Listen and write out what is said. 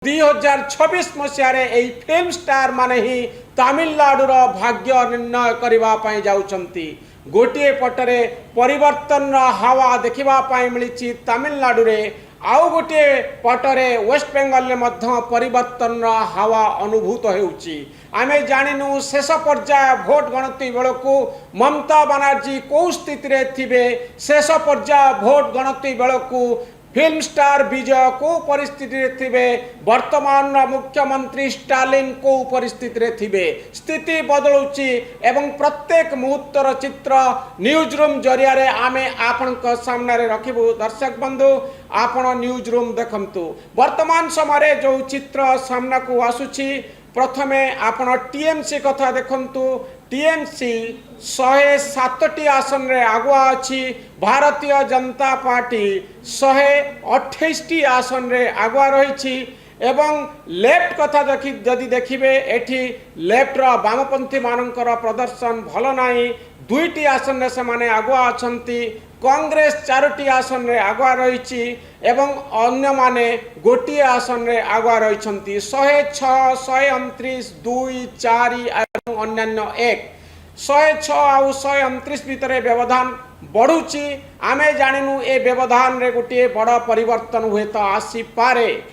2026 मसीह film star माने ही तमिलनाडुर भाग्य निर्णय करने जाउछंती। गोटे पटरे परिवर्तन हावा देखा मिली तमिलनाडु रे, आउ गोटे पटरे वेस्ट बेंगल में परिवर्तन हावा अनुभूत होउची। आमे जानिनु शेष पर्याय भोट गणति बेलू ममता बनर्जी कौ स्थिति थिबे, शेष पर्याय भोट गणति बेलू फिल्म स्टार विजय को परिस्थिति थिबे, वर्तमान मुख्यमंत्री स्टालिन को परिस्थिति थिबे। स्थिति बदलुची एवं प्रत्येक मुहूर्तर चित्र न्यूज रूम जरिया रे आमे आपनक सामने रखिबु। दर्शक बंधु, आपण न्यूज रूम देखंतु। वर्तमान समय जो चित्र सामना को आसुची, प्रथमे आपण टीएमसी कथा देखंतु। टीएमसी 107टी आसन रे आगुआ अछि, भारतीय जनता पार्टी 128टी आसन रे आगुआ रही। एवं लेफ्ट कथा जदि देखिबे, एठी लेफ्ट रो वामपंथी मानकर प्रदर्शन भल नाही। 2टी आसन रे से माने आगुआ अछंती। कांग्रेस 4टी आसन रे आगुआ रही एवं अन्य माने गोटिए आसन रे आगुआ रही। 106, 129, 2, 4 एवं अन्यान्य 1, 106 आउ 129 भितर व्यवधान बढ़ुची। आमे जानिनु ए व्यवधान रे गोटे बड़ परिवर्तन हुए तो आसी पारे।